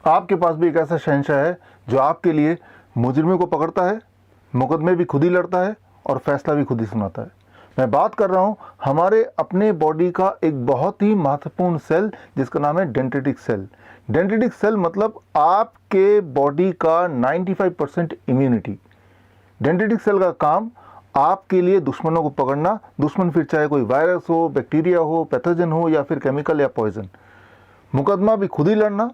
आपके पास भी एक ऐसा शहंशाह है जो आपके लिए मुजरिमों को पकड़ता है, मुकदमे भी खुद ही लड़ता है और फैसला भी खुद ही सुनाता है। मैं बात कर रहा हूँ हमारे अपने बॉडी का एक बहुत ही महत्वपूर्ण सेल जिसका नाम है डेंड्रिटिक सेल। डेंड्रिटिक सेल मतलब आपके बॉडी का 95% इम्यूनिटी। डेंड्रिटिक सेल का काम आपके लिए दुश्मनों को पकड़ना, दुश्मन फिर चाहे कोई वायरस हो, बैक्टीरिया हो, पैथोजन हो या फिर केमिकल या पॉइजन। मुकदमा भी खुद ही लड़ना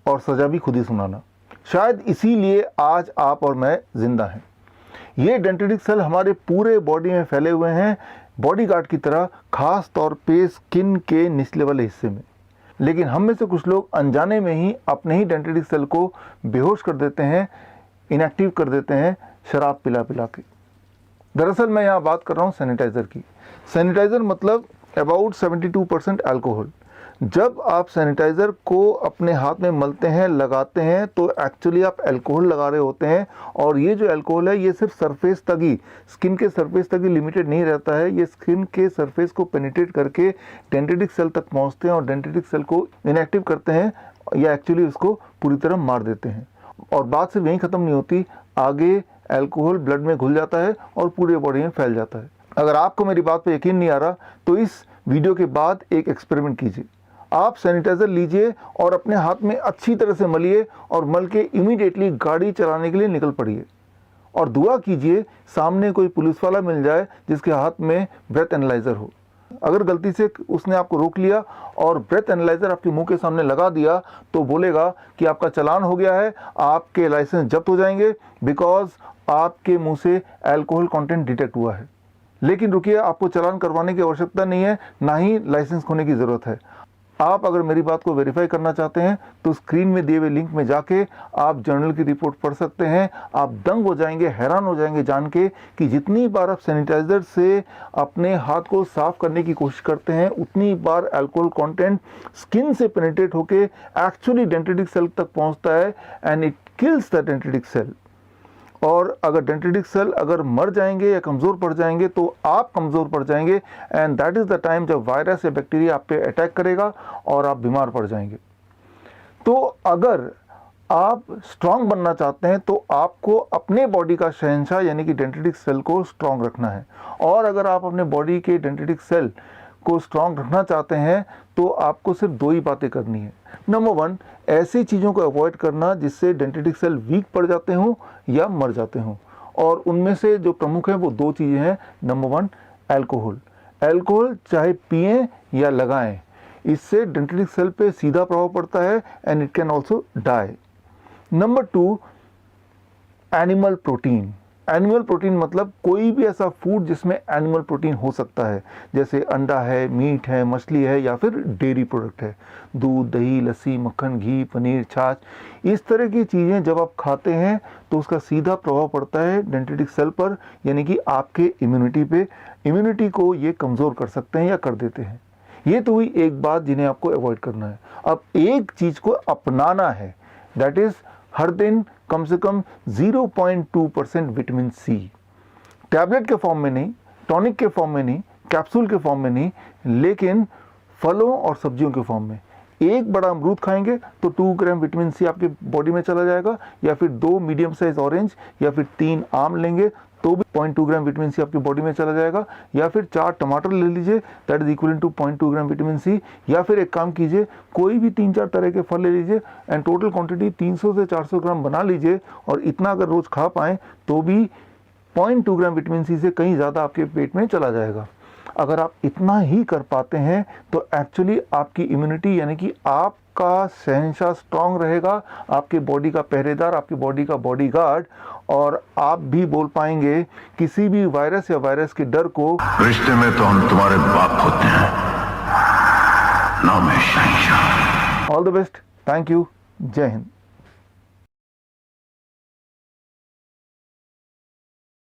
और सज़ा भी खुद ही सुनाना। शायद इसीलिए आज आप और मैं जिंदा हैं। ये डेंड्रिटिक सेल हमारे पूरे बॉडी में फैले हुए हैं, बॉडी गार्ड की तरह, खास तौर पे स्किन के निचले वाले हिस्से में। लेकिन हम में से कुछ लोग अनजाने में ही अपने ही डेंड्रिटिक सेल को बेहोश कर देते हैं, इनएक्टिव कर देते हैं शराब पिला पिला के। दरअसल मैं यहाँ बात कर रहा हूँ सैनिटाइज़र की। सैनिटाइज़र मतलब अबाउट 72% अल्कोहल। जब आप सैनिटाइज़र को अपने हाथ में मलते हैं, लगाते हैं, तो एक्चुअली आप अल्कोहल लगा रहे होते हैं। और ये जो अल्कोहल है ये सिर्फ सरफेस तक ही, स्किन के सरफेस तक ही लिमिटेड नहीं रहता है। ये स्किन के सरफेस को पेनिट्रेट करके डेंड्रिटिक सेल तक पहुंचते हैं और डेंड्रिटिक सेल को इनएक्टिव करते हैं या एक्चुअली उसको पूरी तरह मार देते हैं। और बात सिर्फ यहीं ख़त्म नहीं होती, आगे अल्कोहल ब्लड में घुल जाता है और पूरे बॉडी में फैल जाता है। अगर आपको मेरी बात पर यकीन नहीं आ रहा तो इस वीडियो के बाद एक एक्सपेरिमेंट कीजिए। आप सैनिटाइज़र लीजिए और अपने हाथ में अच्छी तरह से मलिए और मल के इमीडिएटली गाड़ी चलाने के लिए निकल पड़िए। और दुआ कीजिए सामने कोई पुलिस वाला मिल जाए जिसके हाथ में ब्रेथ एनालाइज़र हो। अगर गलती से उसने आपको रोक लिया और ब्रेथ एनालाइज़र आपके मुंह के सामने लगा दिया तो बोलेगा कि आपका चालान हो गया है, आपके लाइसेंस जब्त हो जाएंगे बिकॉज आपके मुंह से अल्कोहल कंटेंट डिटेक्ट हुआ है। लेकिन रुकिए, आपको चालान करवाने की आवश्यकता नहीं है, ना ही लाइसेंस खोने की ज़रूरत है। आप अगर मेरी बात को वेरीफाई करना चाहते हैं तो स्क्रीन में दिए हुए लिंक में जाके आप जर्नल की रिपोर्ट पढ़ सकते हैं। आप दंग हो जाएंगे, हैरान हो जाएंगे जान के कि जितनी बार आप सैनिटाइज़र से अपने हाथ को साफ करने की कोशिश करते हैं उतनी बार अल्कोहल कंटेंट स्किन से पेनिट्रेट होके एक्चुअली डेंड्रिटिक सेल तक पहुंचता है and it kills the dendritic cell. और अगर डेंड्रिटिक सेल अगर मर जाएंगे या कमज़ोर पड़ जाएंगे तो आप कमज़ोर पड़ जाएंगे and that is the time जब वायरस या बैक्टीरिया आप पे अटैक करेगा और आप बीमार पड़ जाएंगे। तो अगर आप स्ट्रांग बनना चाहते हैं तो आपको अपने बॉडी का शहंशाह यानी कि डेंड्रिटिक सेल को स्ट्रांग रखना है। और अगर आप अपने बॉडी के डेंड्रिटिक सेल को स्ट्रांग रखना चाहते हैं तो आपको सिर्फ दो ही बातें करनी है। नंबर 1, ऐसी चीज़ों को अवॉइड करना जिससे डेंड्रिटिक सेल वीक पड़ जाते हों या मर जाते हों। और उनमें से जो प्रमुख हैं वो 2 चीज़ें हैं। Number 1, alcohol. अल्कोहल चाहे पिएं या लगाएं, इससे डेंड्रिटिक सेल पे सीधा प्रभाव पड़ता है and it can also die. Number 2, animal protein. Animal protein मतलब कोई भी ऐसा फूड जिसमें एनिमल प्रोटीन हो सकता है, जैसे अंडा है, मीट है, मछली है या फिर डेयरी प्रोडक्ट है, दूध, दही, लस्सी, मक्खन, घी, पनीर, छाछ। इस तरह की चीज़ें जब आप खाते हैं तो उसका सीधा प्रभाव पड़ता है डेंड्रिटिक सेल पर, यानी कि आपके इम्यूनिटी पे। इम्यूनिटी को ये कमज़ोर कर सकते हैं या कर देते हैं। ये तो हुई एक बात जिन्हें आपको अवॉइड करना है। अब एक चीज़ को अपनाना है, दैट इज़ हर दिन कम से कम 0.2% विटामिन सी, टैबलेट के फॉर्म में नहीं, टॉनिक के फॉर्म में नहीं, कैप्सूल के फॉर्म में नहीं, लेकिन फलों और सब्जियों के फॉर्म में। एक बड़ा अमरूद खाएंगे तो 2 ग्राम विटामिन सी आपके बॉडी में चला जाएगा, या फिर 2 मीडियम साइज ऑरेंज या फिर 3 आम लेंगे तो भी 0.2 ग्राम विटामिन सी आपकी बॉडी में चला जाएगा, या फिर 4 टमाटर ले लीजिए, that is equal to 0.2 gram vitamin C. या फिर एक काम कीजिए, कोई भी 3-4 तरह के फल ले लीजिए एंड टोटल क्वांटिटी 300 से 400 ग्राम बना लीजिए, और इतना अगर रोज़ खा पाएँ तो भी 0.2 ग्राम विटामिन सी से कहीं ज़्यादा आपके पेट में चला जाएगा। अगर आप इतना ही कर पाते हैं तो एक्चुअली आपकी इम्यूनिटी यानी कि आपका शहंशाह स्ट्रांग रहेगा, आपके बॉडी का पहरेदार, आपकी बॉडी का बॉडीगार्ड, और आप भी बोल पाएंगे किसी भी वायरस या वायरस के डर को। रिश्ते में तो हम तुम्हारे बाप होते हैं, नाम है शहंशाह। All the best, thank you, जय हिंद।